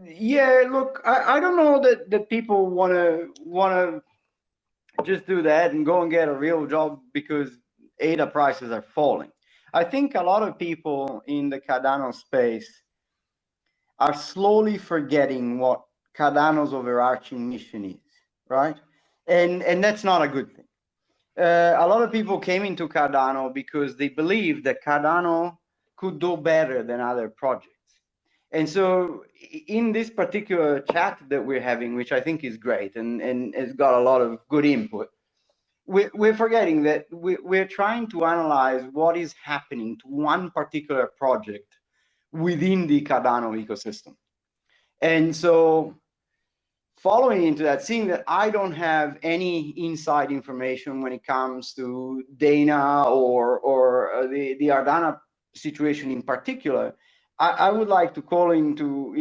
Yeah, look, I don't know that people wanna just do that and go and get a real job because ADA prices are falling. I think a lot of people in the Cardano space are slowly forgetting what Cardano's overarching mission is, right? And that's not a good thing. A lot of people came into Cardano because they believed that Cardano could do better than other projects. And so in this particular chat that we're having, which I think is great and has got a lot of good input, we're forgetting that we're trying to analyze what is happening to one particular project within the Cardano ecosystem. And so following into that, seeing that I don't have any inside information when it comes to Dana or the Ardana situation in particular, I would like to call into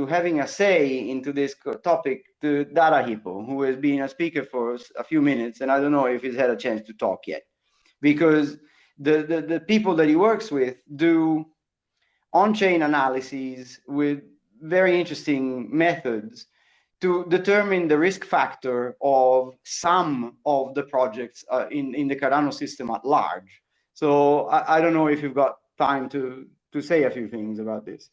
having a say into this topic to Dara Hippo, who has been a speaker for a few minutes, and I don't know if he's had a chance to talk yet, because the people that he works with do on-chain analyses with very interesting methods to determine the risk factor of some of the projects in the Cardano system at large. So I don't know if you've got time to say a few things about this.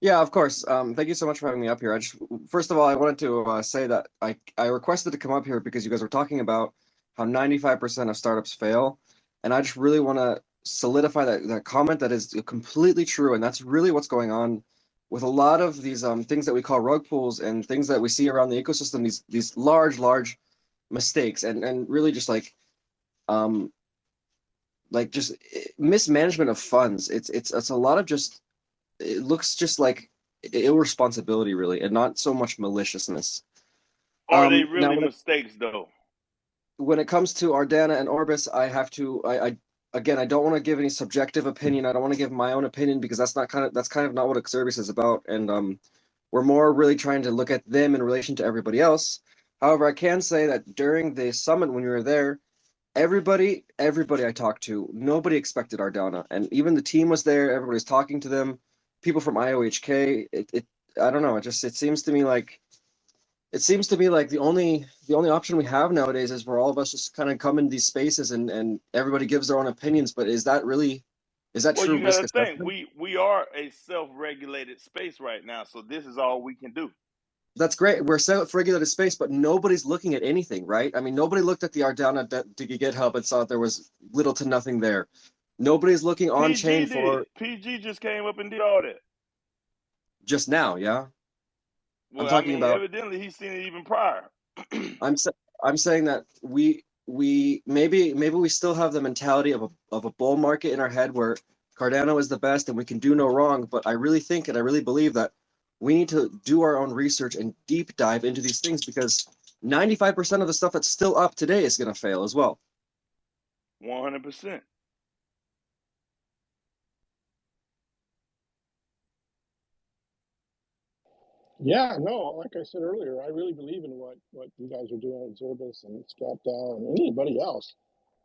Yeah, of course. Thank you so much for having me up here. First of all, I wanted to say that I requested to come up here because you guys were talking about how 95% of startups fail, and I just really want to solidify that comment. That is completely true, and that's really what's going on with a lot of these things that we call rug pulls and things that we see around the ecosystem. These large mistakes and really just um just mismanagement of funds. It's a lot of just, it looks just like irresponsibility, really, and not so much maliciousness. Are they really Now, mistakes, though? when it comes to Ardana and Orbis, I have to, again, I don't want to give any subjective opinion. I don't want to give my own opinion because that's kind of not what Xerbis is about. And we're more really trying to look at them in relation to everybody else. However, I can say that during the summit when we were there, everybody I talked to, nobody expected Ardana, and even the team was there. Everybody's talking to them. People from IOHK. I don't know. It seems to me like the only option we have nowadays is for all of us just kind of come in these spaces and everybody gives their own opinions. But is that Well, true you got risk to think assessment? we are a self-regulated space right now, so this is all we can do. That's great. We're self-regulated space, but nobody's looking at anything, right? I mean, nobody looked at the Ardana GitHub and saw there was little to nothing there. Nobody's looking on chain for PG just came up and did all that. just now, yeah. I'm Well, I talking mean, about. evidently he's seen it even prior. I'm saying that we maybe we still have the mentality of a bull market in our head where Cardano is the best and we can do no wrong. But I really think and I really believe that we need to do our own research and deep dive into these things because 95% of the stuff that's still up today is going to fail as well. 100%. Yeah, no, like I said earlier, I really believe in what you guys are doing at Xerbis and ScapDAO and anybody else,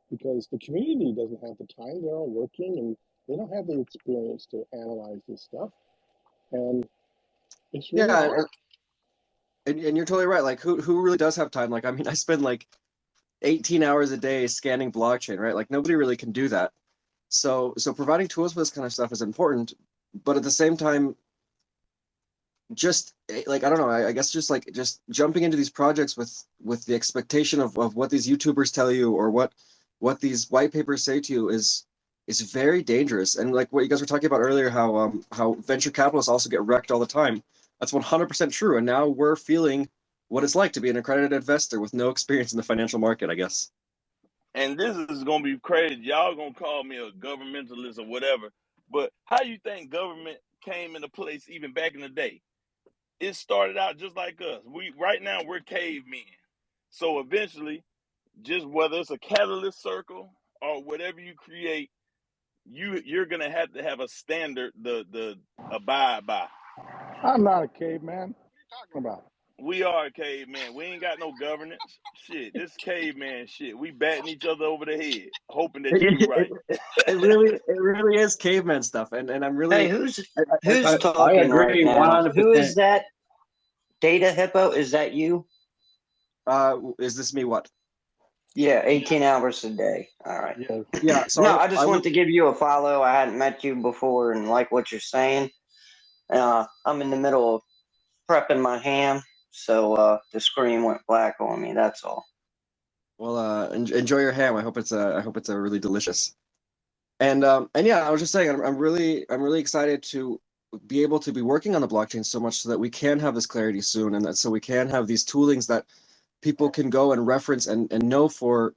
because the community doesn't have the time. They're all working and they don't have the experience to analyze this stuff. And it's really hard. And you're totally right. Like who really does have time? Like, I mean, I spend like 18 hours a day scanning blockchain, right? Like nobody really can do that. So providing tools for this kind of stuff is important, but at the same time, just like I don't know, I guess just jumping into these projects with the expectation of what these YouTubers tell you or what these white papers say to you is very dangerous. And like what you guys were talking about earlier, how venture capitalists also get wrecked all the time. That's 100% true. And now we're feeling what it's like to be an accredited investor with no experience in the financial market, I guess. And this is gonna be crazy. Y'all gonna call me a governmentalist or whatever, but how you think government came into place even back in the day? It started out just like us. Right now we're cavemen. So eventually, just whether it's a catalyst circle or whatever you create, you're gonna have to have a standard the abide by. I'm not a caveman. What are you talking about? We are caveman. We ain't got no governance. Shit, this caveman shit. We batting each other over the head, hoping that you do right. It really is caveman stuff, and I'm Hey, really who's I talking right agree now? Who 100%. is that? Data Hippo? Is that you? Is this me? What? Yeah, 18 hours a day. All right. Yeah. Yeah. So No, I just I want would. to give you a follow. I hadn't met you before and like what you're saying. I'm in the middle of prepping my ham, so the screen went black on me. That's all. Well, enjoy your ham. I hope it's a really delicious. And yeah, I was just saying, I'm really excited to be able to be working on the blockchain so much so that we can have this clarity soon, and that so we can have these toolings that people can go and reference and know for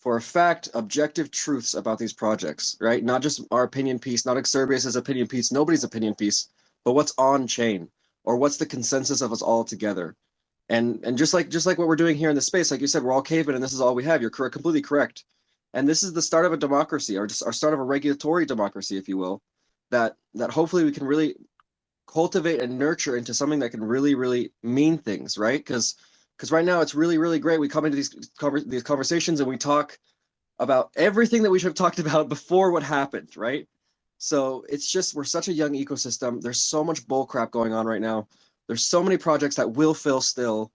a fact objective truths about these projects, right? Not just our opinion piece, not Exerbius's opinion piece, nobody's opinion piece, but what's on chain or what's the consensus of us all together. And just like what we're doing here in the space, like you said, we're all cavemen and this is all we have. You're completely correct. And this is the start of a democracy, or just our start of a regulatory democracy, if you will, that hopefully we can really cultivate and nurture into something that can really mean things, right? Because right now it's really great. We come into these conversations and we talk about everything that we should have talked about before what happened, right? So it's just, we're such a young ecosystem. There's so much bull crap going on right now. There's so many projects that will fail still.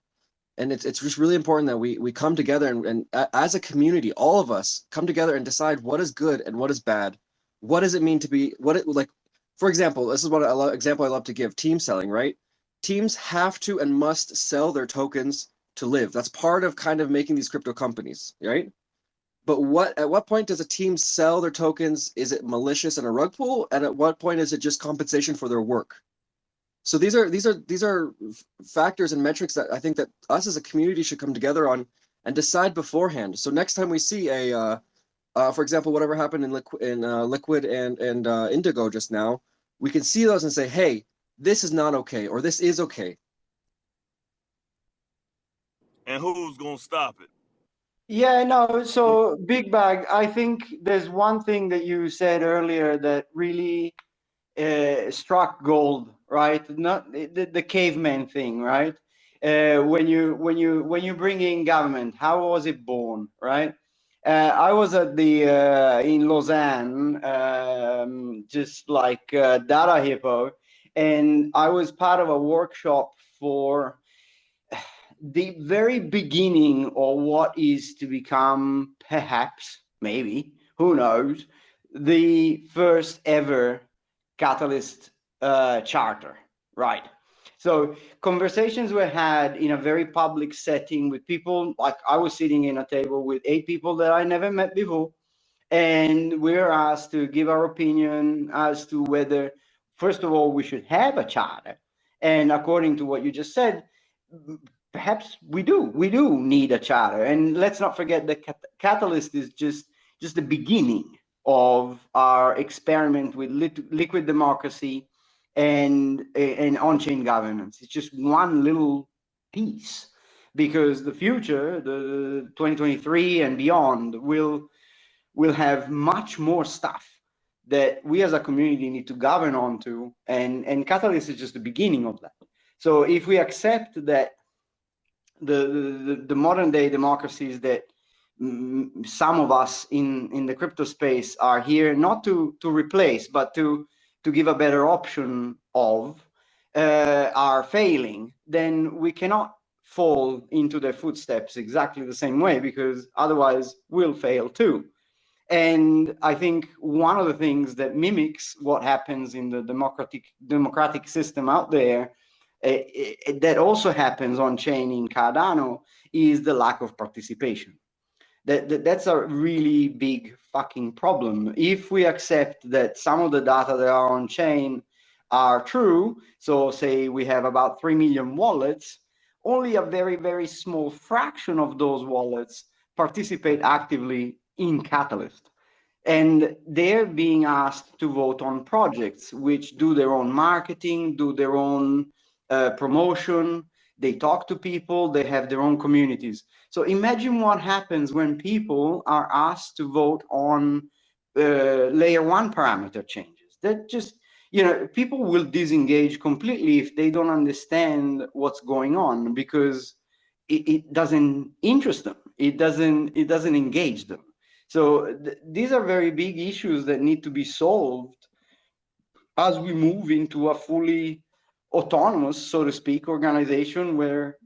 And it's just really important that we come together and as a community, all of us come together and decide what is good and what is bad. What does it mean to be, like, for example, this is what example I love to give, team selling, right? Teams have to and must sell their tokens to live. That's part of kind of making these crypto companies, right? But at what point does a team sell their tokens? Is it malicious and a rug pull? And at what point is it just compensation for their work? So these are factors and metrics that I think that us as a community should come together on and decide beforehand. So next time we see for example, whatever happened in Liquid and Indigo just now, we can see those and say, hey, this is not okay, or this is okay. And who's gonna stop it? Yeah, no, so Big Bag, I think there's one thing that you said earlier that really struck gold, right? Not the caveman thing, right? When you bring in government, how was it born, right? I was at the in Lausanne, just like Data Hippo, and I was part of a workshop for the very beginning of what is to become, perhaps, maybe, who knows, the first ever Catalyst charter, right? So conversations were had in a very public setting with people, like I was sitting in a table with 8 people that I never met before, and we were asked to give our opinion as to whether, first of all, we should have a charter, and according to what you just said, perhaps we do need a charter. And let's not forget that Catalyst is just the beginning of our experiment with liquid democracy and on-chain governance. It's just one little piece, because the future, the 2023 and beyond, will have much more stuff that we as a community need to govern onto, and Catalyst is just the beginning of that. So if we accept that the modern day democracies that some of us in the crypto space are here not to replace, but to give a better option of, are failing, then we cannot fall into their footsteps exactly the same way, because otherwise we'll fail too. And I think one of the things that mimics what happens in the democratic system out there, that also happens on chain in Cardano, is the lack of participation. That's a really big fucking problem. If we accept that some of the data that are on chain are true, so say we have about 3 million wallets, only a very small fraction of those wallets participate actively in Catalyst. And they're being asked to vote on projects which do their own marketing, do their own promotion, they talk to people, they have their own communities. So imagine what happens when people are asked to vote on layer 1 parameter changes. That just, people will disengage completely if they don't understand what's going on, because it doesn't interest them. It doesn't engage them. So these are very big issues that need to be solved as we move into a fully autonomous, so to speak, organization where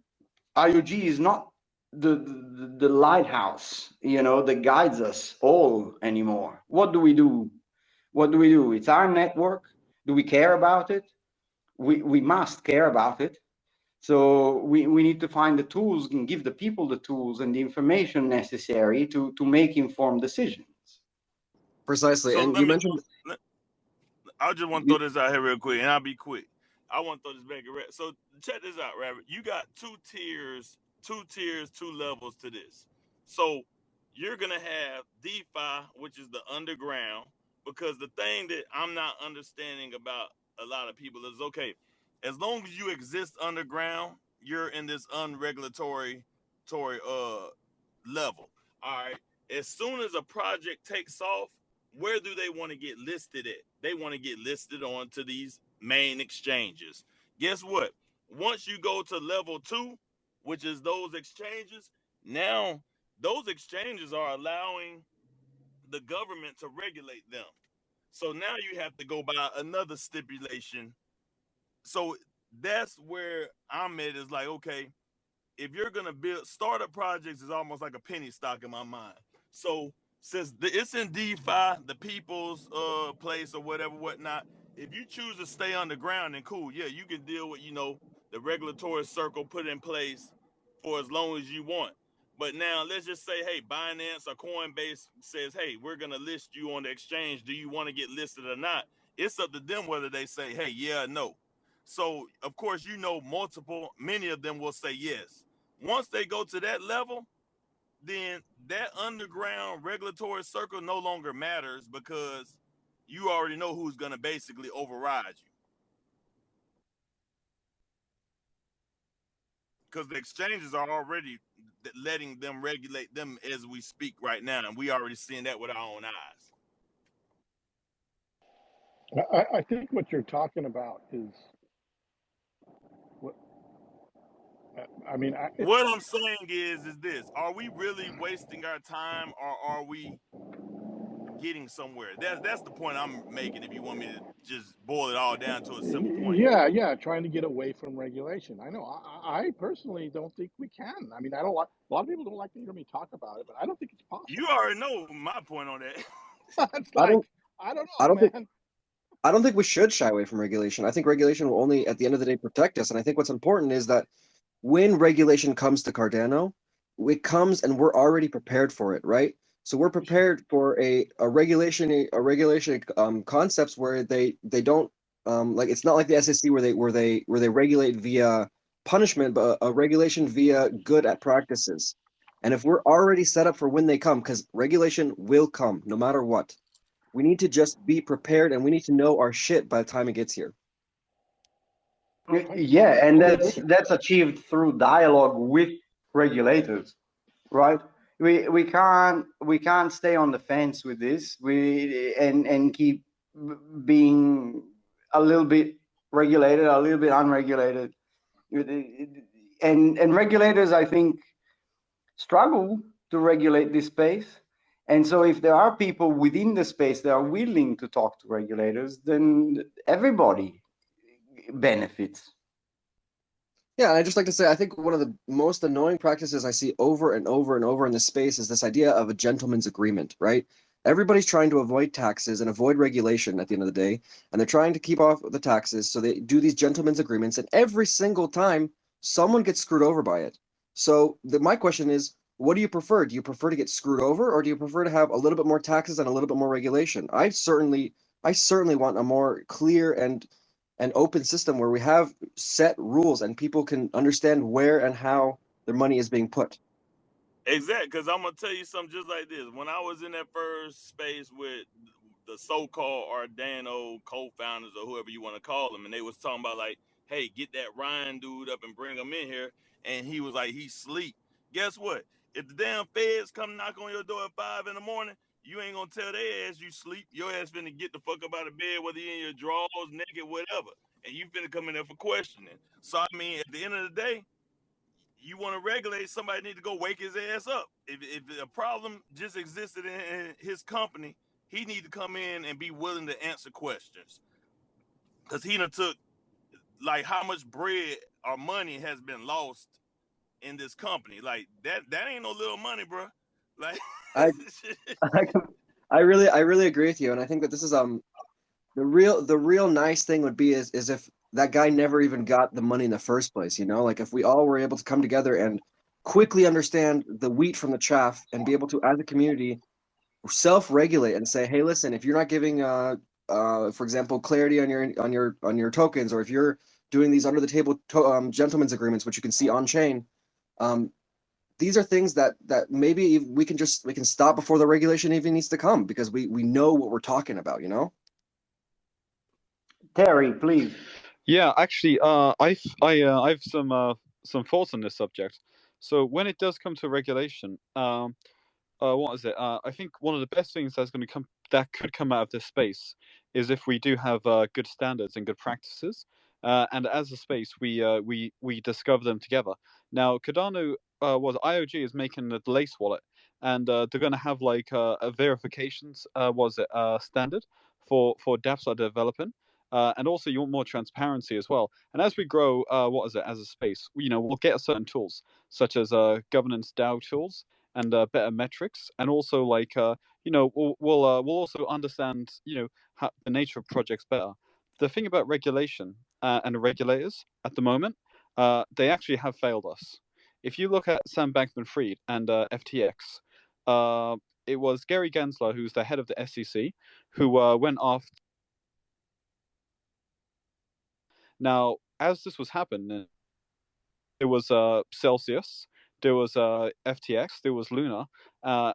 IOG is not the lighthouse, that guides us all anymore. What do we do? What do we do? It's our network. Do we care about it? We must care about it. So we need to find the tools and give the people the tools and the information necessary to make informed decisions. Precisely. So And you mentioned I just want to throw this out here real quick, and I'll be quick. I want to throw this back at. So check this out, Rabbit. You got two tiers, two levels to this. So you're gonna have DeFi, which is the underground, because the thing that I'm not understanding about a lot of people is, okay, as long as you exist underground, you're in this unregulatory level. All right. As soon as a project takes off, where do they want to get listed at? They want to get listed onto these main exchanges. Guess what? Once you go to level 2, which is those exchanges, now those exchanges are allowing the government to regulate them. So now you have to go by another stipulation. So that's where I'm at, is like, okay, if you're gonna build startup projects, is almost like a penny stock in my mind. So since it's in DeFi, the people's place or whatever, whatnot, if you choose to stay underground, then cool, yeah, you can deal with the regulatory circle put in place for as long as you want. But now let's just say, hey, Binance or Coinbase says, hey, we're gonna list you on the exchange. Do you want to get listed or not? It's up to them whether they say, hey, yeah, or no. So of course, many of them will say yes. Once they go to that level, then that underground regulatory circle no longer matters, because you already know who's going to basically override you. Because the exchanges are already letting them regulate them as we speak right now, and we already seeing that with our own eyes. I think what you're talking about is what I mean. What I'm saying is this: are we really wasting our time, or are we getting somewhere? That's the point I'm making. If you want me to just boil it all down to a simple point. Yeah, trying to get away from regulation. I know. I personally don't think we can. I mean, I don't like a lot of people don't like to hear me talk about it, but I don't think it's You possible. already know my point on that. It's I like don't I don't I know, don't think man. I don't think we should shy away from regulation. I think regulation will only at the end of the day protect us. And I think what's important is that when regulation comes to Cardano, it comes and we're already prepared for it, right? So we're prepared for a regulation concepts where they don't like, it's not like the SEC where they regulate via punishment, but a regulation via good at practices. And if we're already set up for when they come, because regulation will come no matter what, we need to just be prepared and we need to know our shit by the time it gets here. Yeah, and that's achieved through dialogue with regulators, right? We can't stay on the fence with this. And keep being a little bit regulated, a little bit unregulated. And regulators, I think, struggle to regulate this space. And so if there are people within the space that are willing to talk to regulators, then everybody benefits. Yeah, and I just like to say, I think one of the most annoying practices I see over and over and over in this space is this idea of a gentleman's agreement, right? Everybody's trying to avoid taxes and avoid regulation at the end of the day, and they're trying to keep off the taxes, so they do these gentleman's agreements, and every single time someone gets screwed over by it. So my question is, what do you prefer? Do you prefer to get screwed over, or do you prefer to have a little bit more taxes and a little bit more regulation? I certainly want a more clear and an open system where we have set rules and people can understand where and how their money is being put. Exactly, because I'm gonna tell you something just like this. When I was in that first space with the so-called Cardano co-founders, or whoever you want to call them, and they was talking about like, hey, get that Ryan dude up and bring him in here, and he was like, he's sleep. Guess what? If the damn feds come knock on your door at 5 in the morning, you ain't gonna tell their ass you sleep. Your ass finna get the fuck up out of bed, whether you in your drawers, naked, whatever. And you finna come in there for questioning. So I mean, at the end of the day, you want to regulate, somebody need to go wake his ass up. If a problem just existed in his company, he need to come in and be willing to answer questions. Cause he done took like how much bread or money has been lost in this company. Like that ain't no little money, bro. Like I I, I really agree with you, and I think that this is the real nice thing would be is if that guy never even got the money in the first place, you know? Like if we all were able to come together and quickly understand the wheat from the chaff and be able to, as a community, self-regulate and say, hey, listen, if you're not giving for example, clarity on your tokens, or if you're doing these under the table gentlemen's agreements, which you can see on chain, these are things that maybe we can stop before the regulation even needs to come, because we know what we're talking about, you know? Terry, please. Yeah, actually, I've some thoughts on this subject. So when it does come to regulation, what is it? I think one of the best things that could come out of this space is if we do have good standards and good practices, and as a space we discover them together. Now, Cardano IOG is making the Lace wallet, and they're going to have like a verifications standard for dApps are developing. And also, you want more transparency as well. And as we grow, as a space, we'll get certain tools such as governance DAO tools and better metrics, and also like we'll also understand how the nature of projects better. The thing about regulation and the regulators at the moment, they actually have failed us. If you look at Sam Bankman-Fried and FTX, it was Gary Gensler, who's the head of the SEC, who went after. Now, as this was happening, there was Celsius, there was FTX, there was Luna.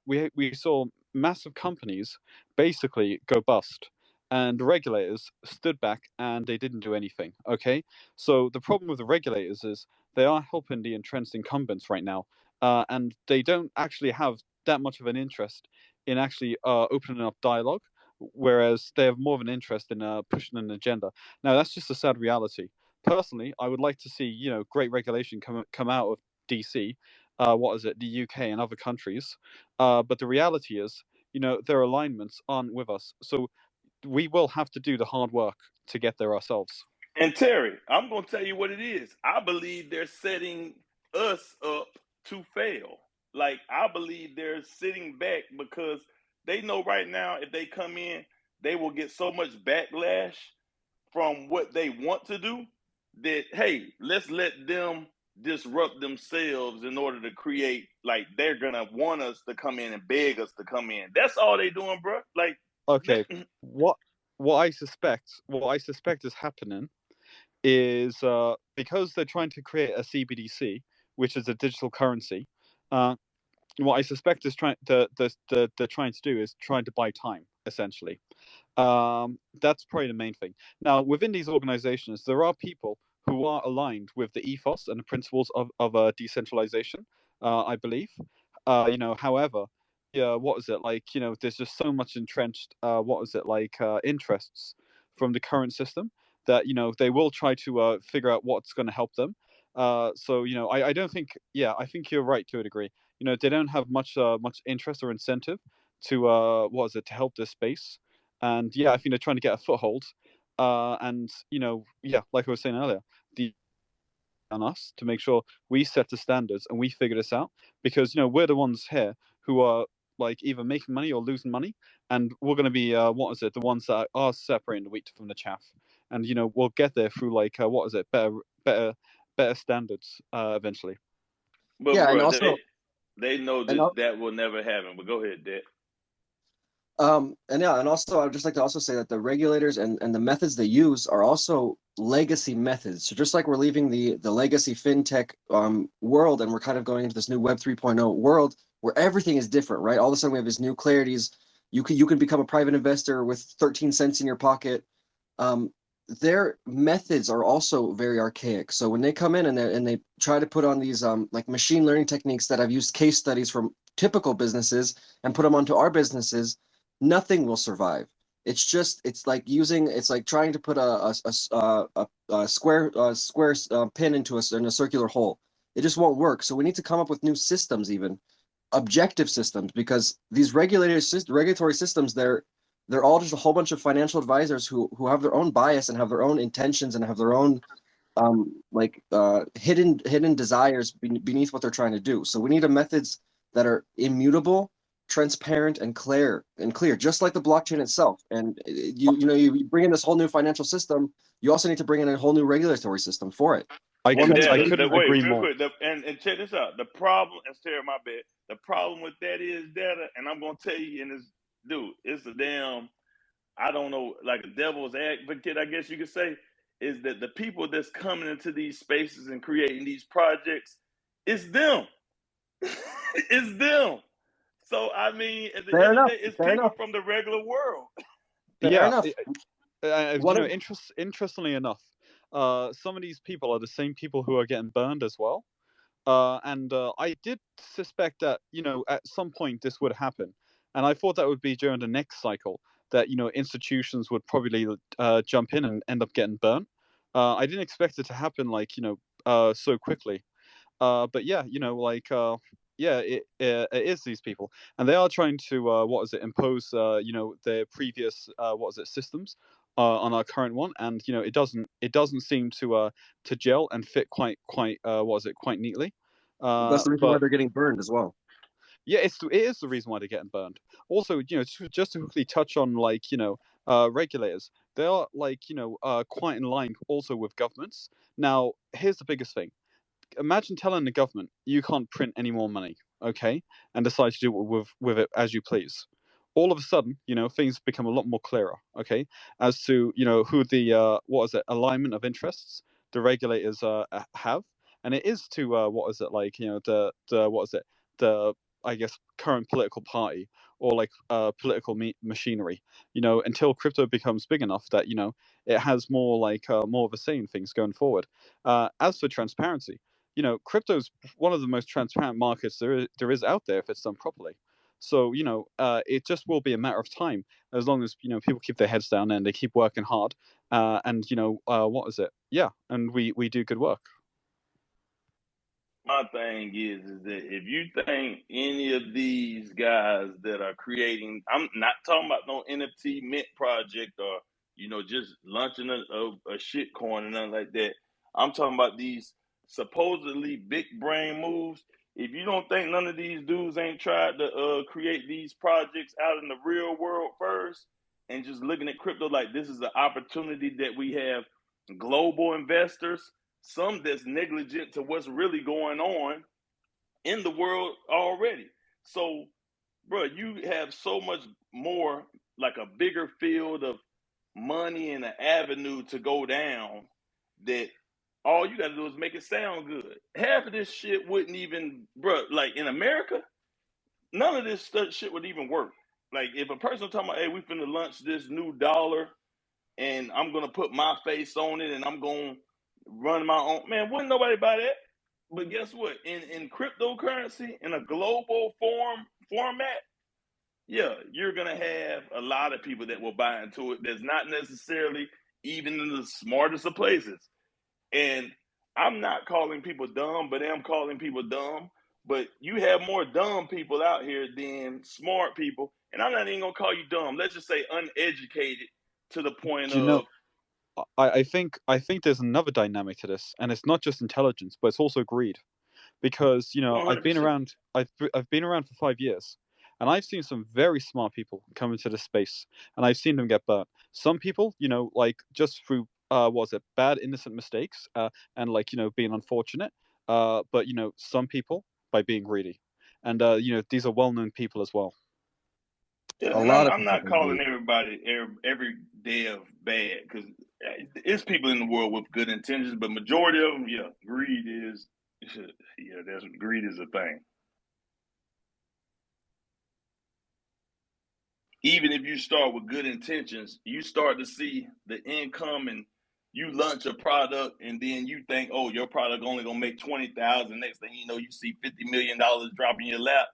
We saw massive companies basically go bust, and the regulators stood back and they didn't do anything. Okay, so the problem with the regulators is they are helping the entrenched incumbents right now, and they don't actually have that much of an interest in actually opening up dialogue, whereas they have more of an interest in pushing an agenda. Now, that's just a sad reality. Personally, I would like to see great regulation come out of DC, the UK and other countries. But the reality is, their alignments aren't with us, so we will have to do the hard work to get there ourselves. And Terry, I'm gonna tell you what it is. I believe they're setting us up to fail. Like I believe they're sitting back because they know right now if they come in, they will get so much backlash from what they want to do that hey, let's let them disrupt themselves in order to create, like they're gonna want us to come in and beg us to come in. That's all they doing, bro. Like okay, what I suspect is happening is because they're trying to create a CBDC, which is a digital currency. What I suspect is they're trying to do is trying to buy time, essentially. That's probably the main thing. Now, within these organizations, there are people who are aligned with the ethos and the principles of decentralization, I believe. However, yeah, there's just so much entrenched, interests from the current system that, they will try to figure out what's going to help them. I don't think, I think you're right to a degree. They don't have much interest or incentive to to help this space. And I think they're trying to get a foothold. Like I was saying earlier, on us to make sure we set the standards and we figure this out, because we're the ones here who are like either making money or losing money, and we're going to be the ones that are separating the wheat from the chaff, and we'll get there through better standards eventually. But Yeah, bro, and also they know that will never happen. But go ahead, Dad. And also I would just like to also say that the regulators and the methods they use are also legacy methods. So just like we're leaving the legacy fintech world, and we're kind of going into this new Web 3.0 world where everything is different, right? All of a sudden we have these new clarities. You can become a private investor with 13 cents in your pocket. Their methods are also very archaic. So when they come in and they try to put on these like machine learning techniques that I've used case studies from typical businesses and put them onto our businesses, nothing will survive. It's like trying to put a square pin into in a circular hole. It just won't work. So we need to come up with new systems, even objective systems, because these regulatory systems, they're all just a whole bunch of financial advisors who have their own bias and have their own intentions and have their own hidden desires beneath what they're trying to do. So we need methods that are immutable, transparent, and clear, just like the blockchain itself. And you bring in this whole new financial system, you also need to bring in a whole new regulatory system for it. I couldn't agree more. And check this out. The problem, and Sarah, my bad. The problem with that is data, and I'm gonna tell you, and it's a damn, I don't know, like a devil's advocate, I guess you could say, is that the people that's coming into these spaces and creating these projects, it's them. It's them. So I mean, at the end of the day, it's people from the regular world. Interestingly enough, some of these people are the same people who are getting burned as well. And I did suspect that, at some point this would happen. And I thought that would be during the next cycle, that, institutions would probably jump in and end up getting burned. I didn't expect it to happen so quickly. But yeah, it is these people, and they are trying to impose their previous systems on our current one, and it doesn't seem to gel and fit quite neatly. That's the reason why they're getting burned as well. Yeah, it is the reason why they're getting burned. Also, just to quickly touch on regulators, they are quite in line also with governments. Now, here's the biggest thing. Imagine telling the government you can't print any more money, okay, and decide to do it with it as you please. All of a sudden, things become a lot more clearer, okay, as to who the alignment of interests the regulators have, and it is to the I guess current political party or political machinery. Until crypto becomes big enough that it has more of a say in things going forward. As for transparency, crypto's one of the most transparent markets there is out there if it's done properly. So it just will be a matter of time, as long as people keep their heads down and they keep working hard, and and we do good work. My thing is that if you think any of these guys that are creating, I'm not talking about no NFT mint project or just launching a shit coin and nothing like that. I'm talking about these supposedly big brain moves. If you don't think none of these dudes ain't tried to create these projects out in the real world first, and just looking at crypto like this is an opportunity that we have global investors, some that's negligent to what's really going on in the world already. So, bro, you have so much more, like a bigger field of money and an avenue to go down, that all you gotta do is make it sound good. Half of this shit wouldn't even, bro, like in America, none of this shit would even work. Like if a person talking about, hey, we finna launch this new dollar and I'm gonna put my face on it and I'm gonna run my own, man, wouldn't nobody buy that. But guess what? In cryptocurrency, in a global format, yeah, you're gonna have a lot of people that will buy into it. That's not necessarily even in the smartest of places. And I'm not calling people dumb, but I'm calling people dumb. But you have more dumb people out here than smart people. And I'm not even gonna call you dumb. Let's just say uneducated to the point of. I think there's another dynamic to this, and it's not just intelligence, but it's also greed. Because 100%. I've been around for 5 years, and I've seen some very smart people come into this space, and I've seen them get burnt. Some people, just through bad innocent mistakes, and being unfortunate. But some people by being greedy, and these are well-known people as well. Yeah, I'm not calling everybody every day of bad, because it's people in the world with good intentions, but majority of them, greed is a thing. Even if you start with good intentions, you start to see the income, and you launch a product, and then you think, oh, your product only gonna make 20,000. Next thing you know, you see $50 million drop in your lap,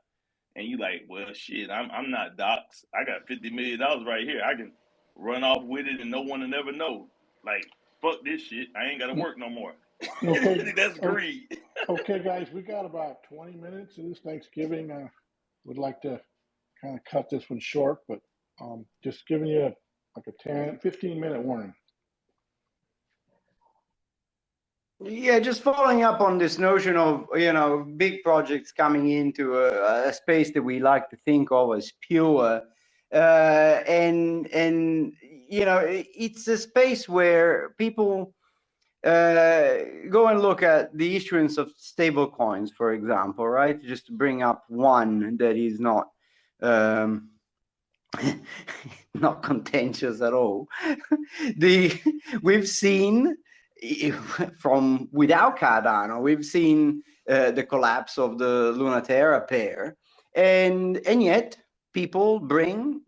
and you like, well, shit, I'm not docs. I got $50 million right here. I can run off with it and no one will never know. Like, fuck this shit. I ain't got to work no more. Okay. That's greed. Okay, guys, we got about 20 minutes. It is Thanksgiving. Would like to kind of cut this one short, but just giving you like a 10, 15-minute warning. Yeah, just following up on this notion of, big projects coming into a space that we like to think of as pure. And it's a space where people go and look at the issuance of stable coins, for example, right? Just to bring up one that is not not contentious at all. We've seen from without Cardano, we've seen the collapse of the Lunaterra pair, and yet people bring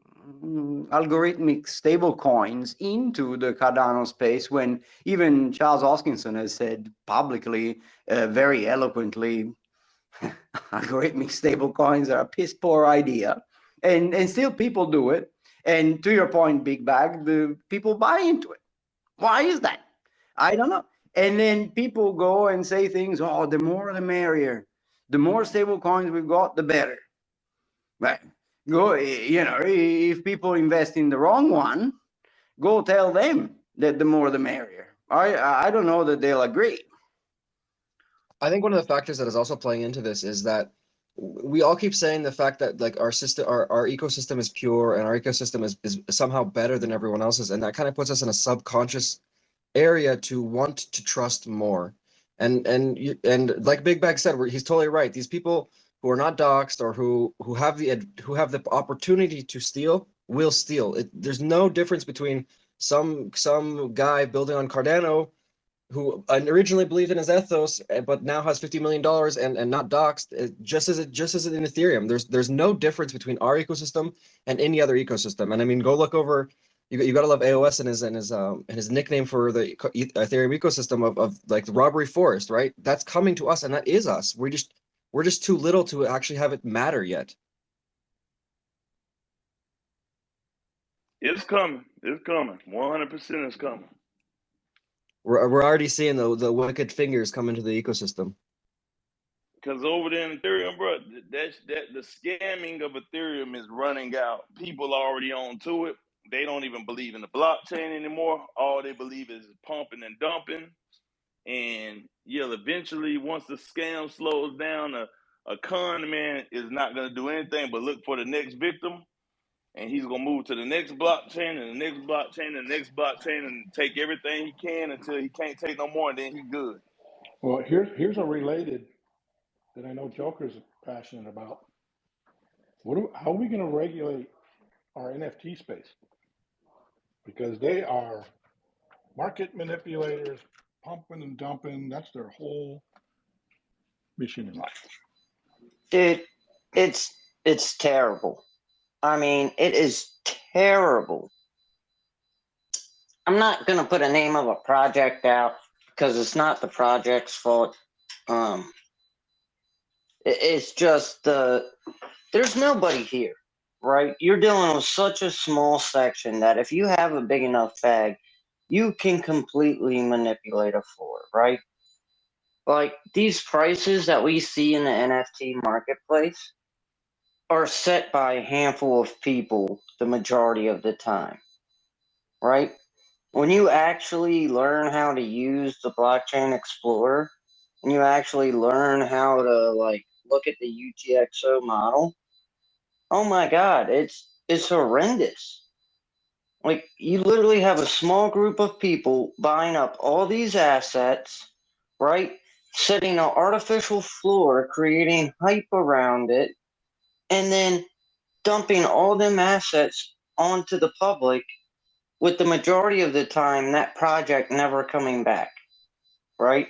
algorithmic stable coins into the Cardano space, when even Charles Hoskinson has said publicly, very eloquently, algorithmic stable coins are a piss poor idea, and still people do it. And to your point, Big Bag, the people buy into it. Why is that? I don't know. And then people go and say things, oh, the more the merrier. The more stable coins we've got, the better. Right. Go, if people invest in the wrong one, go tell them that the more the merrier. I don't know that they'll agree. I think one of the factors that is also playing into this is that we all keep saying the fact that like our system, our ecosystem is pure and our ecosystem is somehow better than everyone else's, and that kind of puts us in a subconscious area to want to trust more. And like Big Bag said, he's totally right. These people who are not doxxed or who have the opportunity to steal will steal. There's no difference between some guy building on Cardano who originally believed in his ethos, but now has $50 million and not doxed, just as in Ethereum. There's no difference between our ecosystem and any other ecosystem. And I mean, go look over. You got to love AOS and his nickname for the Ethereum ecosystem of like the robbery forest, right? That's coming to us, and that is us. We're just too little to actually have it matter yet. It's coming. It's coming. 100% it's coming. We're already seeing the wicked fingers come into the ecosystem. Because over there in Ethereum, bro, that the scamming of Ethereum is running out. People are already on to it. They don't even believe in the blockchain anymore. All they believe is pumping and dumping. And yeah, eventually, once the scam slows down, a con man is not going to do anything but look for the next victim. And he's going to move to the next blockchain and the next blockchain and the next blockchain and take everything he can until he can't take no more, and then he's good. Well, here's a related that I know Joker's passionate about. How are we going to regulate our NFT space? Because they are market manipulators, pumping and dumping. That's their whole mission in life. Dude, it's terrible. I mean, it is terrible. I'm not gonna put a name of a project out because it's not the project's fault. It's just there's nobody here, right? You're dealing with such a small section that if you have a big enough bag, you can completely manipulate a floor, right? Like these prices that we see in the NFT marketplace are set by a handful of people the majority of the time, right? When you actually learn how to use the blockchain explorer and you actually learn how to like look at the UTXO model, oh my god, it's horrendous. Like you literally have a small group of people buying up all these assets, right? Setting an artificial floor, creating hype around it, and then dumping all them assets onto the public, with the majority of the time that project never coming back, right?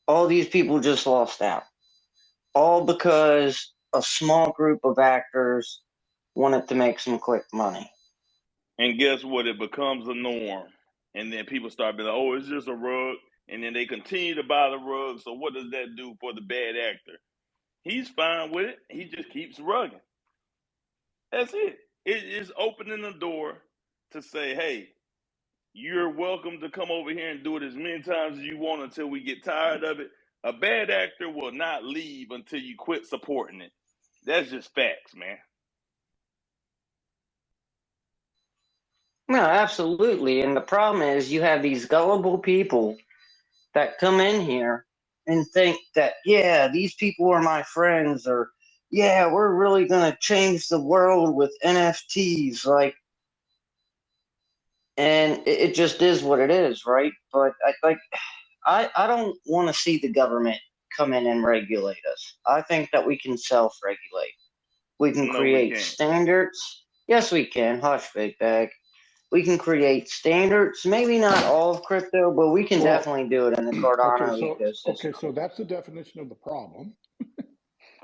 All these people just lost out. All because a small group of actors wanted to make some quick money. And guess what? It becomes a norm. And then people start being like, oh, it's just a rug. And then they continue to buy the rug. So what does that do for the bad actor? He's fine with it. He just keeps rugging. That's it. It is opening the door to say, hey, you're welcome to come over here and do it as many times as you want until we get tired of it. A bad actor will not leave until you quit supporting it. That's just facts, man. No, absolutely. And the problem is you have these gullible people that come in here and think that, yeah, these people are my friends, or yeah, we're really going to change the world with NFTs. Like, and it just is what it is, right? But I don't want to see the government come in and regulate us. I think that we can self-regulate. We can No, we create can't. standards. Yes, we can. Hush, big bag. We can create standards. Maybe not all of crypto, but we can Well, definitely do it in the okay, Cardano so ecosystem. that's the definition of the problem.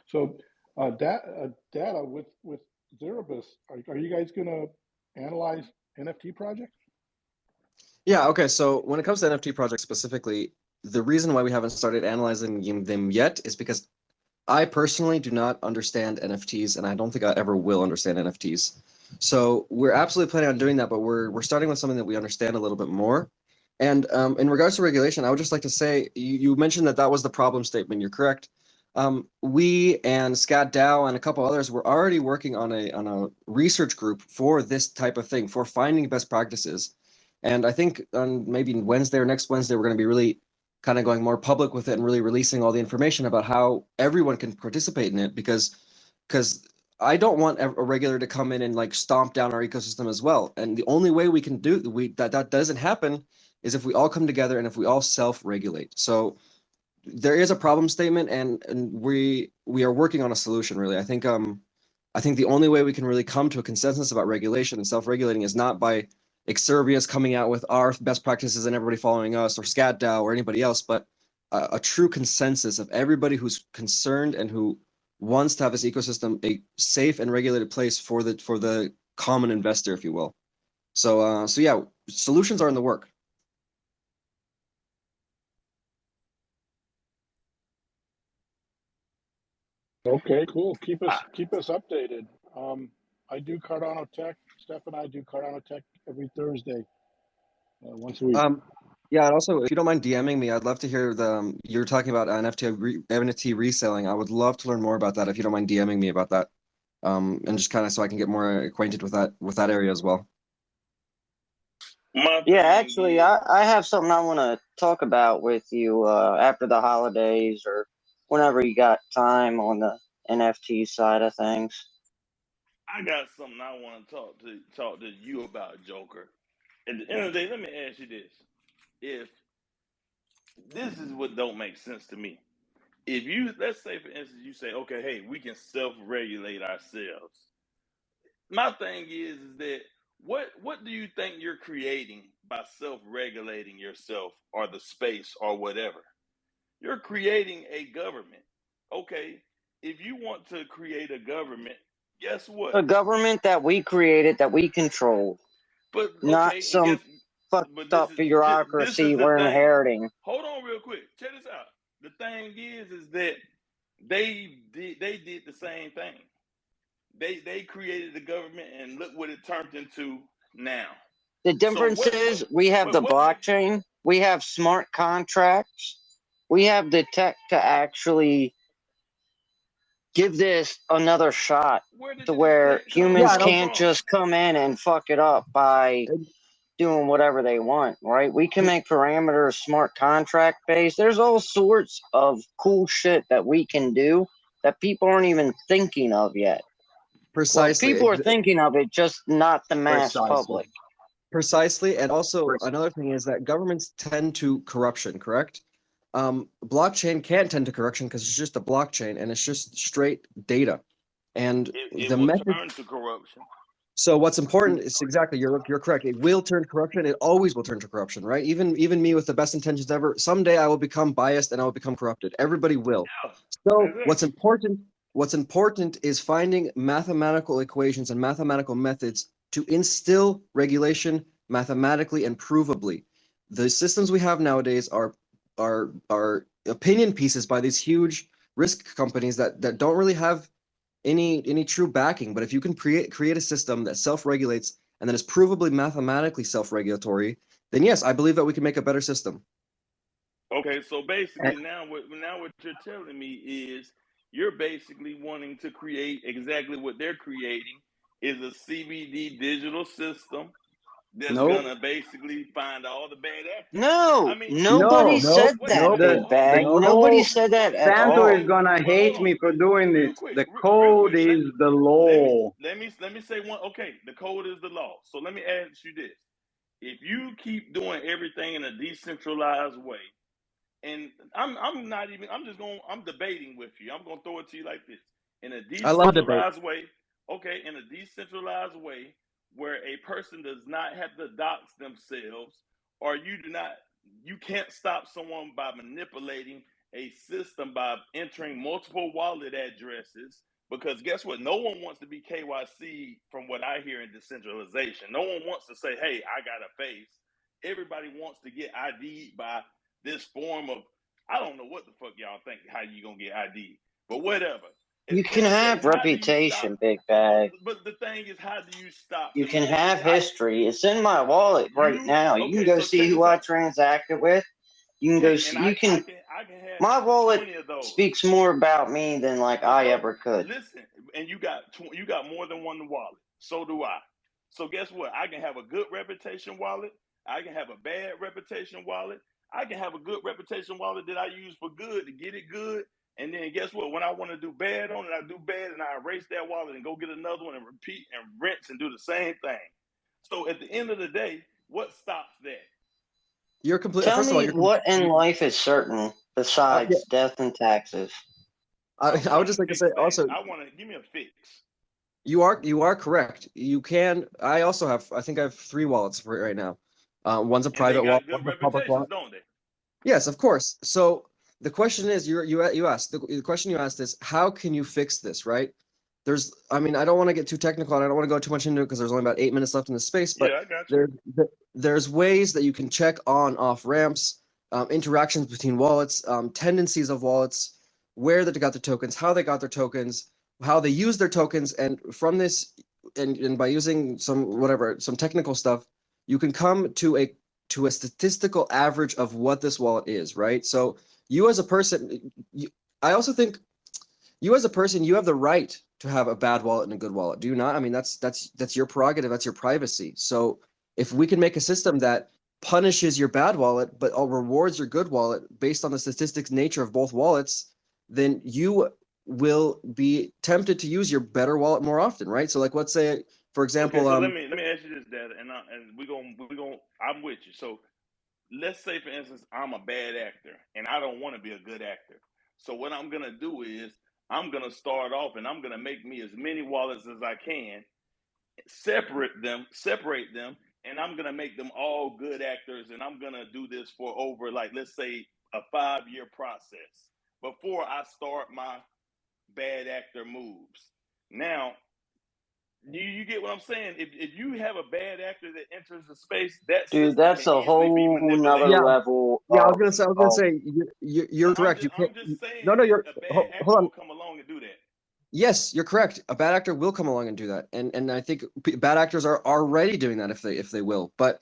So data with Zerobus, are you guys going to analyze NFT projects? Yeah, okay. So when it comes to NFT projects specifically, the reason why we haven't started analyzing them yet is because I personally do not understand NFTs, and I don't think I ever will understand NFTs. So we're absolutely planning on doing that, but we're starting with something that we understand a little bit more. And in regards to regulation, I would just like to say you mentioned that was the problem statement. You're correct. We and Scat DAO and a couple others were already working on a research group for this type of thing, for finding best practices. And I think on maybe Wednesday or next Wednesday, we're going to be really kind of going more public with it and really releasing all the information about how everyone can participate in it, because I don't want a regular to come in and like stomp down our ecosystem as well. And the only way we can do that doesn't happen is if we all come together and if we all self-regulate. So there is a problem statement, and we are working on a solution. Really, I think the only way we can really come to a consensus about regulation and self-regulating is not by Exurbius coming out with our best practices and everybody following us, or ScatDAO or anybody else, but a true consensus of everybody who's concerned and who wants to have this ecosystem a safe and regulated place for the common investor, if you will. So yeah, solutions are in the work. Okay, cool. Keep us updated. I do Cardano-Tech. Steph and I do Cardano-Tech every Thursday, once a week. Yeah, and also, if you don't mind DMing me, I'd love to hear you're talking about NFT reselling. I would love to learn more about that if you don't mind DMing me about that. And just kind of so I can get more acquainted with that area as well. Yeah, actually, I have something I want to talk about with you after the holidays or whenever you got time on the NFT side of things. I got something I want to talk to you about, Joker. At the end of the day, let me ask you this: if this is what don't make sense to me, if you, let's say for instance, you say, okay, hey, we can self-regulate ourselves. My thing is that what do you think you're creating by self-regulating yourself or the space or whatever? You're creating a government. Okay, if you want to create a government, guess what? A government that we created, that we control, But not okay, and some guess, fucked but up this is bureaucracy the we're thing. inheriting. Hold on, real quick. Check this out. The thing is that they did the same thing. They created the government, and look what it turned into now. The difference is we have the blockchain, we have smart contracts, we have the tech to actually give this another shot to where humans can't just come in and fuck it up by doing whatever they want, right? We can make parameters smart contract based. There's all sorts of cool shit that we can do that people aren't even thinking of yet. Precisely. Well, people are thinking of it, just not the mass public. Precisely. And also another thing is that governments tend to corruption, correct? Blockchain can't tend to corruption because it's just a blockchain and it's just straight data. And it the will method turn to corruption. So what's important is exactly, you're correct. It will turn to corruption. It always will turn to corruption, right? Even me with the best intentions ever, someday I will become biased and I will become corrupted. Everybody will. So what's important is finding mathematical equations and mathematical methods to instill regulation mathematically and provably. The systems we have nowadays are opinion pieces by these huge risk companies that don't really have any true backing. But if you can create a system that self-regulates and that is provably mathematically self-regulatory, then yes, I believe that we can make a better system. Okay, so basically now what you're telling me is you're basically wanting to create exactly what they're creating is a CBD digital system that's No, gonna basically find all the bad actors. No, I mean, nobody no, said that, hold the on, Big Bag. hold on, Nobody code. said that at Santo all. is gonna Well, hold hate on, me for doing real this. quick, The real code quick. is the law. Let me say one. Okay, the code is the law. So let me ask you this: if you keep doing everything in a decentralized way, and I'm debating with you. I'm gonna throw it to you like this: in a I love debate. decentralized way, okay, in a decentralized way where a person does not have to dox themselves, or you can't stop someone by manipulating a system by entering multiple wallet addresses. Because guess what? No one wants to be KYC from what I hear in decentralization. No one wants to say, hey, I got a face. Everybody wants to get ID'd by this form of, I don't know what the fuck y'all think how you gonna get ID, but whatever. At You the can end of the day, have how do you stop? reputation, Big Bag. But the thing is, how do you stop You the can have manipulation? history. It's in my wallet right now. You can Okay? go So see check who this I out. transacted with. You can go Okay, and see. I You can. can have My wallet 20 of those. speaks more about me than like But I bro, ever could. listen, and you got more than one wallet. So do I. So guess what? I can have a good reputation wallet. I can have a bad reputation wallet. I can have a good reputation wallet that I use for good to get it good. And then guess what? When I want to do bad on it, I do bad and I erase that wallet and go get another one and repeat and rinse and do the same thing. So at the end of the day, what stops that? You're completely. Tell First of all, me what in life is certain yeah, besides death and taxes. I would just like to say also, I want to give me a fix. you are correct. You can. I also have. I think I have 3 wallets for it right now. One's a And they private wallet, got good one's a public wallet. reputations, don't they? Yes, of course. So the question is, you asked the question you asked is, how can you fix this, right? I mean, I don't want to get too technical, and I don't want to go too much into it because there's only about 8 minutes left in the space. But Yeah, I got you. there's ways that you can check on off ramps, interactions between wallets, tendencies of wallets, where they got their tokens, how they got their tokens, how they use their tokens, and from this, and by using some technical stuff, you can come to a statistical average of what this wallet is, right? So you as a person, I also think you as a person, you have the right to have a bad wallet and a good wallet. Do you not? I mean, that's your prerogative. That's your privacy. So if we can make a system that punishes your bad wallet, but rewards your good wallet based on the statistics nature of both wallets, then you will be tempted to use your better wallet more often, right? So like, let's say, for example, okay, so let me ask you this, Dad, and we gonna I'm with you. So let's say, for instance, I'm a bad actor and I don't want to be a good actor. So what I'm gonna do is I'm gonna start off and I'm gonna make me as many wallets as I can, separate them, and I'm gonna make them all good actors, and I'm gonna do this for over, like, let's say a 5-year process before I start my bad actor moves. Now, you get what I'm saying? If you have a bad actor that enters the space, that Dude, system that's can a easily be whole nother manipulated. yeah, level I was of, gonna say, you're correct. You I'm can't. just saying No, that you're. a bad Hold actor on. will come along and do that. Yes, you're correct. A bad actor will come along and do that, and I think bad actors are already doing that if they will. But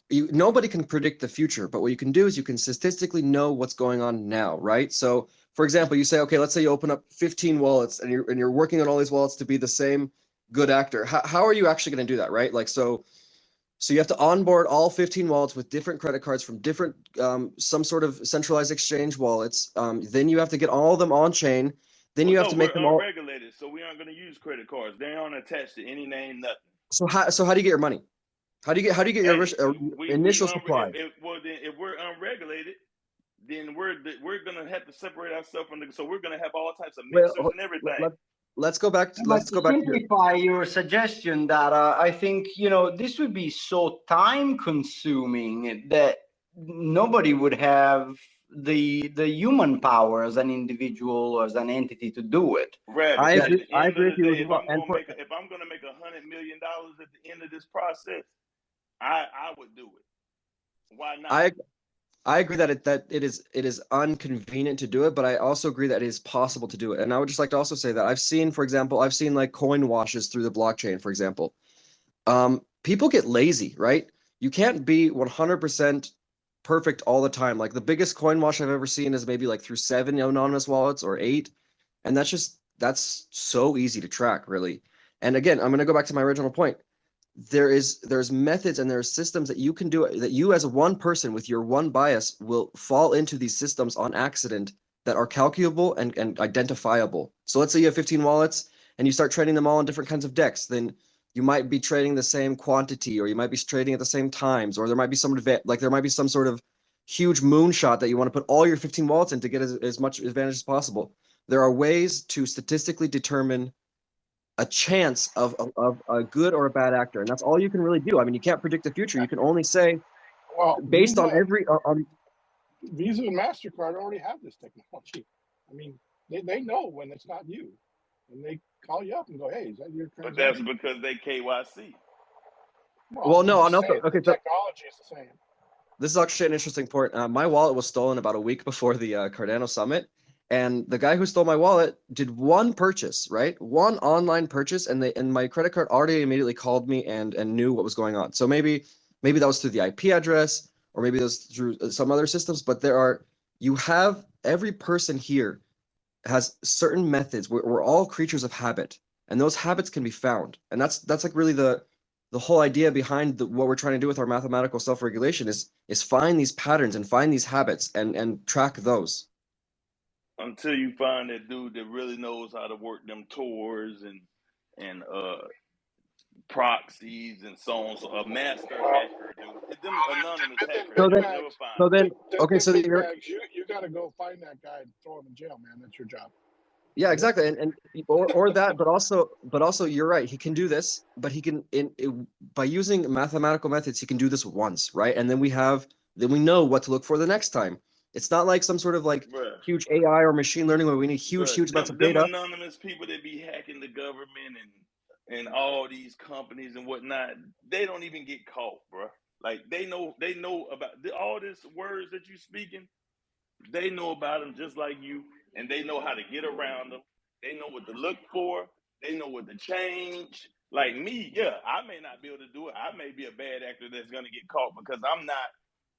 nobody can predict the future. But what you can do is you can statistically know what's going on now, right? So, for example, you say, okay, let's say you open up 15 wallets, and you're working on all these wallets to be the same good actor. How are you actually going to do that, right? Like so you have to onboard all 15 wallets with different credit cards from different some sort of centralized exchange wallets. Then you have to get all of them on chain. Then you have No, to we're make them all. unregulated, so we aren't going to use credit cards. They aren't attached to any name, nothing. So how do you get your money? How do you get your Hey, initial supply? if we're unregulated, then we're gonna have to separate ourselves from the. So we're gonna have all types of Well, mixers and everything. let's go back. But Let's to go back to your. simplify your suggestion, that I think this would be so time consuming that nobody would have the human power as an individual or as an entity to do it. Rabbit. I At agree. the I end of agree the with you day, as well. And if I'm gonna make $100 million at the end of this process, I would do it. Why not? I agree that it is inconvenient to do it, but I also agree that it is possible to do it. And I would just like to also say that I've seen, for example, like coin washes through the blockchain, for example. People get lazy, right? You can't be 100% perfect all the time. Like the biggest coin wash I've ever seen is maybe like through 7 anonymous wallets or 8, and that's so easy to track, really. And again, I'm going to go back to my original point. There's methods and there's systems that you can do, that you as one person with your one bias will fall into these systems on accident that are calculable and identifiable. So let's say you have 15 wallets and you start trading them all on different kinds of decks, then you might be trading the same quantity, or you might be trading at the same times, or there might be some sort of huge moonshot that you want to put all your 15 wallets in to get as much advantage as possible. There are ways to statistically determine a chance of a good or a bad actor, and that's all you can really do. I mean, you can't predict the future. You can only say, Well, based on Visa and MasterCard already have this technology. I mean, they know when it's not you, and they call you up and go, "Hey, is that your But that's transaction?" because they KYC. Well, no, I'm just saying, okay, the technology is the same. this is actually an interesting point. My wallet was stolen about a week before the Cardano summit, and the guy who stole my wallet did one purchase, right? One online purchase, and my credit card already immediately called me and knew what was going on. So maybe that was through the IP address, or maybe that was through some other systems. But every person here has certain methods. We're all creatures of habit, and those habits can be found. And that's like really the whole idea behind what we're trying to do with our mathematical self-regulation is find these patterns and find these habits and track those. Until you find that dude that really knows how to work them Tors and proxies and so on. So a master hacker, dude. Them anonymous hackers, So you then, will never find so them. then, okay, so big you're bags, you got to go find that guy and throw him in jail, man. That's your job. yeah, exactly, or that, but also you're right. He can do this, but he can by using mathematical methods, he can do this once, right? And then we know what to look for the next time. It's not like some sort of like Bruh. huge AI or machine learning where we need huge amounts of Them data. anonymous people that be hacking the government and all these companies and whatnot, they don't even get caught, bro. Like they know about all these words that you speaking. They know about them just like you, and they know how to get around them. They know what to look for. They know what to change. Like me, yeah, I may not be able to do it. I may be a bad actor that's gonna get caught because I'm not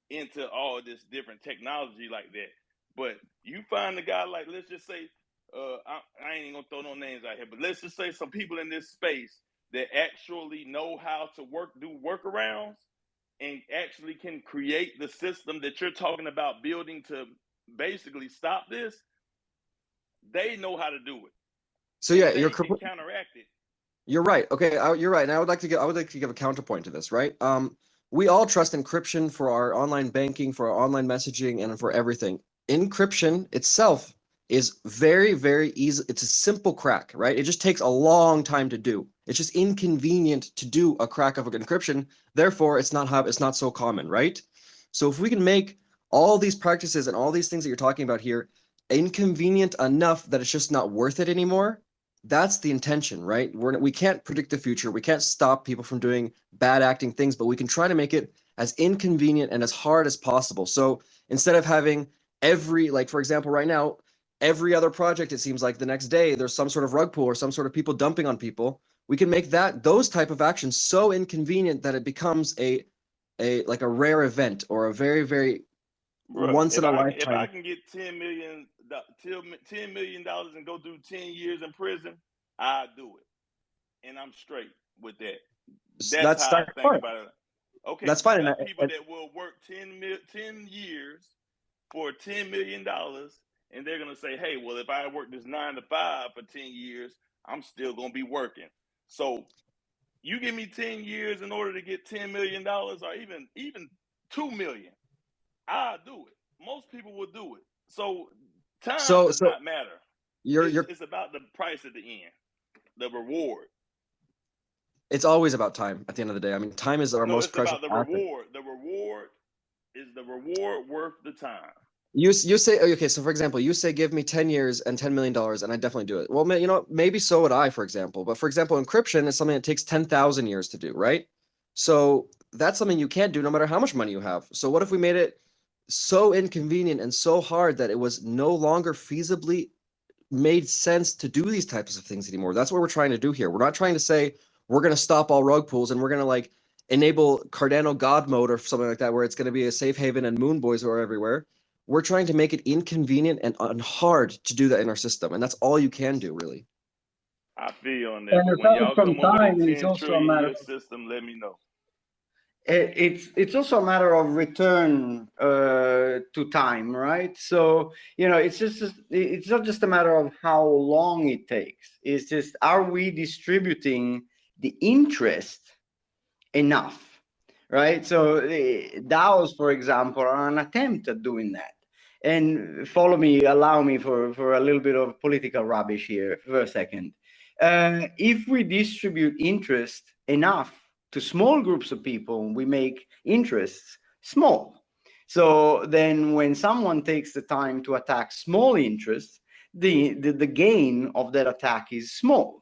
into all this different technology like that. But you find a guy like, let's just say, I ain't gonna throw no names out here, but let's just say some people in this space that actually know how to do workarounds and actually can create the system that you're talking about building to basically stop this. They know how to do it. So yeah, they can counteract it. You're right. Okay, you're right. And I would like to give a counterpoint to this, right? We all trust encryption for our online banking, for our online messaging, and for everything. Encryption itself is very, very easy. It's a simple crack, right? It just takes a long time to do. It's just inconvenient to do a crack of encryption. Therefore, it's not so common, right? So if we can make all these practices and all these things that you're talking about here inconvenient enough that it's just not worth it anymore, that's the intention, right? We can't predict the future. We can't stop people from doing bad acting things, but we can try to make it as inconvenient and as hard as possible. So instead of having for example, right now, every other project, it seems like the next day there's some sort of rug pull or some sort of people dumping on people, we can make those type of actions so inconvenient that it becomes a rare event or a very, very once in a lifetime. If I can get $10 million and go do 10 years in prison, I'll do it, and I'm straight with that. That's how I think about it. Okay, that's fine. People that will work 10 years for $10 million, and they're gonna say, "Hey, well, if I work this 9 to 5 for 10 years, I'm still gonna be working." So, you give me 10 years in order to get $10 million, or even $2 million. I'll do it. Most people will do it. So time does not matter. It's about the price at the end, the reward. It's always about time at the end of the day. I mean, time is our most precious asset. It's about the reward. The reward is the reward worth the time. You say, okay, so for example, you say give me 10 years and $10 million, and I definitely do it. Well, maybe so would I, for example. But for example, encryption is something that takes 10,000 years to do, right? So that's something you can't do no matter how much money you have. So what if we made it so inconvenient and so hard that it was no longer feasibly made sense to do these types of things anymore. That's what we're trying to do here. We're not trying to say we're going to stop all rug pulls and we're going to like enable Cardano God mode or something like that, where it's going to be a safe haven and moon boys are everywhere. We're trying to make it inconvenient and hard to do that in our system. And that's all you can do, really. I feel on that. And But when aside y'all from come over to time, it's 10 also a trillion matter your system, let me know. it's also a matter of return to time, right? So it's not just a matter of how long it takes. It's just, are we distributing the interest enough, right? So DAOs, for example, are an attempt at doing that. And allow me for a little bit of political rubbish here for a second. If we distribute interest enough to small groups of people, we make interests small. So then when someone takes the time to attack small interests, the gain of that attack is small,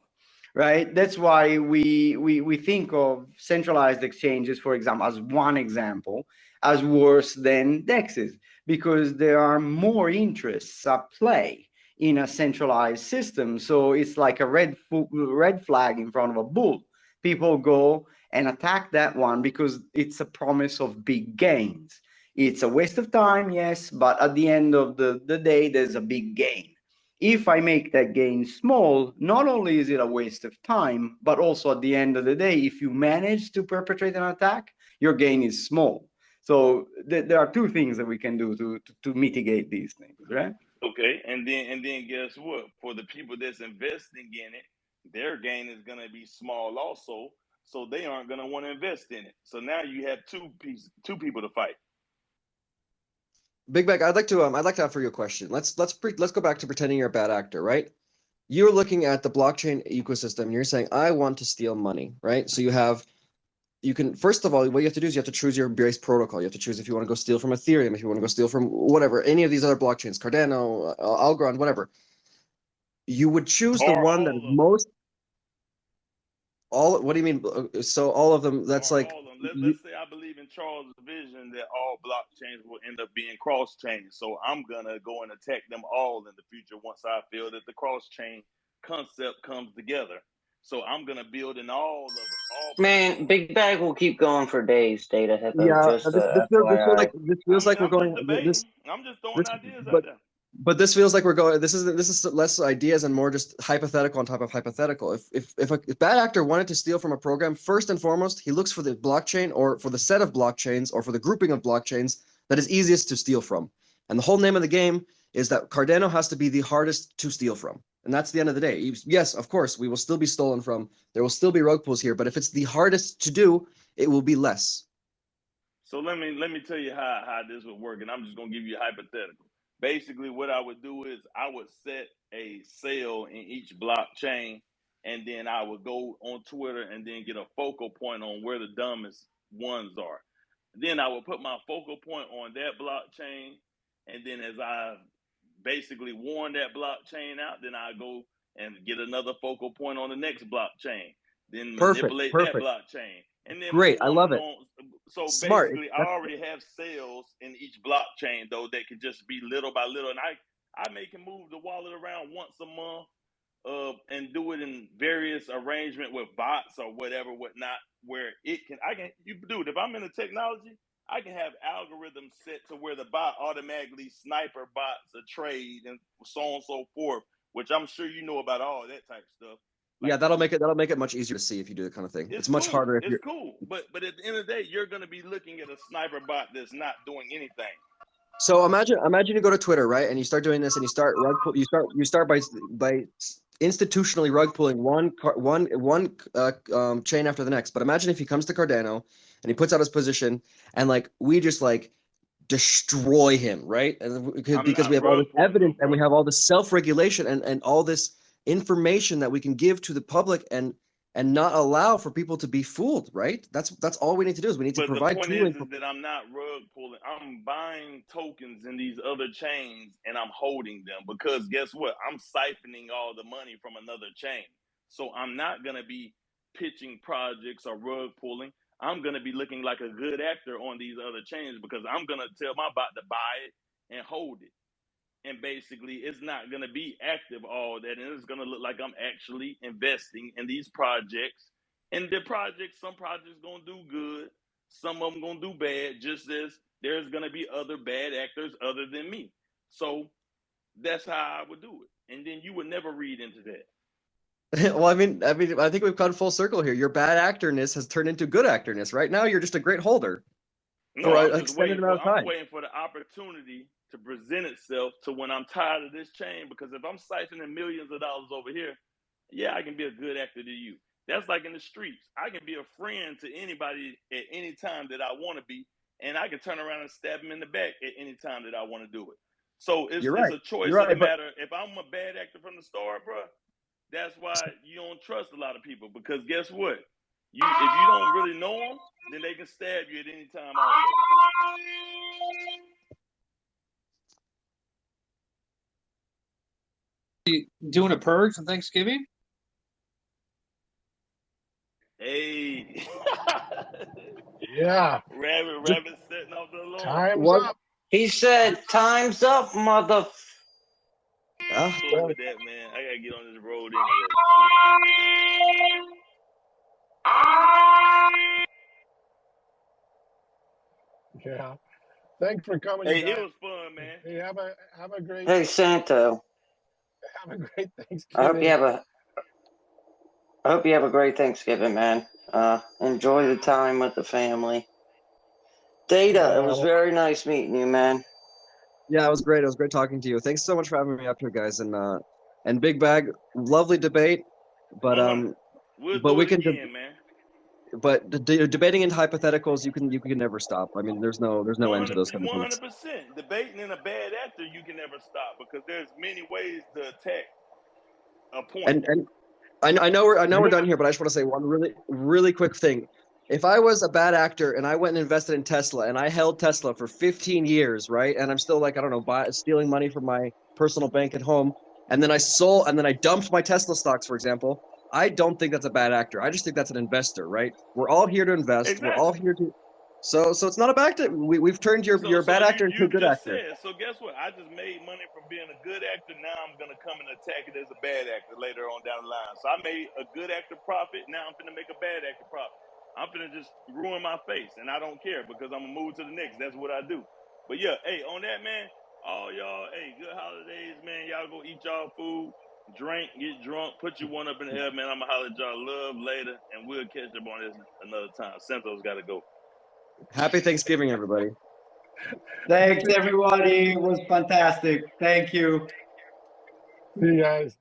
right? That's why we think of centralized exchanges, for example, as one example, as worse than DEXs, because there are more interests at play in a centralized system. So it's like a red flag in front of a bull. People go and attack that one because it's a promise of big gains. It's a waste of time, yes, but at the end of the day, there's a big gain. If I make that gain small, not only is it a waste of time, but also at the end of the day, if you manage to perpetrate an attack, your gain is small. So there are two things that we can do to mitigate these things, right? Okay, and then guess what? For the people that's investing in it, their gain is gonna be small also, so they aren't gonna want to invest in it. So now you have two people to fight. Big Bag, I'd like to offer you a question. Let's go back to pretending you're a bad actor, right? You're looking at the blockchain ecosystem and you're saying, I want to steal money, right? So you can, first of all, what you have to do is you have to choose your base protocol. You have to choose if you want to go steal from Ethereum, if you want to go steal from whatever, any of these other blockchains, Cardano, Algorand, whatever. You would choose the one that is most, what do you mean? So all of them, that's like, all of them. Let's say I believe in Charles' vision that all blockchains will end up being cross-chain. So I'm gonna go and attack them all in the future once I feel that the cross-chain concept comes together. So I'm gonna build in all of them. Man, Big Bag will keep going for days, Data Hippo. yeah, Just FYI. this feels like we're I'm going, just debating. I'm just throwing ideas out there. But this feels like we're going. This is less ideas and more just hypothetical on top of hypothetical. If a bad actor wanted to steal from a program, first and foremost, he looks for the blockchain or for the set of blockchains or for the grouping of blockchains that is easiest to steal from. And the whole name of the game is that Cardano has to be the hardest to steal from. And that's the end of the day. Yes, of course, we will still be stolen from. There will still be rug pulls here, but if it's the hardest to do, it will be less. So let me tell you how this would work, and I'm just gonna give you a hypothetical. Basically, what I would do is I would set a sale in each blockchain, and then I would go on Twitter and then get a focal point on where the dumbest ones are. Then I would put my focal point on that blockchain, and then as I basically warn that blockchain out, then I go and get another focal point on the next blockchain, then manipulate that blockchain, and then Great, move on I love and it. on. So Smart. basically, I already have sales in each blockchain though that could just be little by little, and I may can move the wallet around once a month, and do it in various arrangement with bots or whatnot, where dude, if I'm in the technology, I can have algorithms set to where the bot automatically sniper bots a trade and so on and so forth, which I'm sure you know about all that type of stuff. Like, yeah, that'll make it much easier to see if you do that kind of thing. It's much harder if it's cool. But at the end of the day, you're gonna be looking at a sniper bot that's not doing anything. So imagine you go to Twitter, right, and you start doing this, and you start by institutionally rug pulling one chain after the next. But imagine if he comes to Cardano and he puts out his position, and like we just like destroy him, right? And because we have all this evidence and we have all this self-regulation and all this information that we can give to the public and not allow for people to be fooled, right? That's all we need to do is we need to provide the point is that I'm not rug pulling. I'm buying tokens in these other chains and I'm holding them because guess what? I'm siphoning all the money from another chain. So I'm not going to be pitching projects or rug pulling. I'm gonna be looking like a good actor on these other chains because I'm gonna tell my bot to buy it and hold it. And basically, it's not gonna be active all that, and it's gonna look like I'm actually investing in these projects. And the projects, some projects gonna do good, some of them gonna do bad. Just as there's gonna be other bad actors other than me. So that's how I would do it, and then you would never read into that. Well, I think we've come full circle here. Your bad actorness has turned into good actorness. Right now, you're just a great holder No, for I'm an just extended waiting amount for of time. I'm waiting for the opportunity to present itself to when I'm tired of this chain. Because if I'm siphoning millions of dollars over here, yeah, I can be a good actor to you. That's like in the streets. I can be a friend to anybody at any time that I want to be, and I can turn around and stab them in the back at any time that I want to do it. So it's You're right. a choice You're of the right, but matter. If I'm a bad actor from the start, bro, that's why you don't trust a lot of people, because guess what? If you don't really know them, then they can stab you at any time also. Doing a purge on Thanksgiving? Hey. Yeah. Rabbit setting off the alarm. Time's up. He said, "Time's up, mother." Ah, Cool with that, man. I gotta get on this road anyway. Yeah. Thanks for coming, Hey, you guys. it was fun, man. Hey, have a great Hey, Santo. have a great Thanksgiving. I hope you have a great Thanksgiving, man. Enjoy the time with the family. Data, it was very nice meeting you, man. yeah, it was great. It was great talking to you. Thanks so much for having me up here, guys. And Big Bag, lovely debate. But we'll but do we it can again, man. But debating in hypotheticals, you can never stop. I mean, there's no end to those kind of things. 100%. Debating in a bad actor, you can never stop, because there's many ways to attack a point. And I know we're done here, but I just want to say one really quick thing. If I was a bad actor and I went and invested in Tesla and I held Tesla for 15 years, right, and I'm still, like, I don't know, stealing money from my personal bank at home, and then I dumped my Tesla stocks, for example, I don't think that's a bad actor. I just think that's an investor, right? We're all here to invest. Exactly. We're all here to. So it's not a bad actor. We've turned your bad actor into a good actor. So guess what? I just made money from being a good actor. Now I'm gonna come and attack it as a bad actor later on down the line. So I made a good actor profit. Now I'm gonna make a bad actor profit. I'm gonna just ruin my face, and I don't care, because I'm gonna move to the next. That's what I do. But yeah, hey, on that, man, all y'all, hey, good holidays, man. Y'all go eat y'all food, drink, get drunk, put your one up in the air, man. I'm gonna holler at y'all love later, and we'll catch up on this another time. Santos gotta go. Happy Thanksgiving, everybody. Thanks, everybody. It was fantastic. Thank you. See you guys.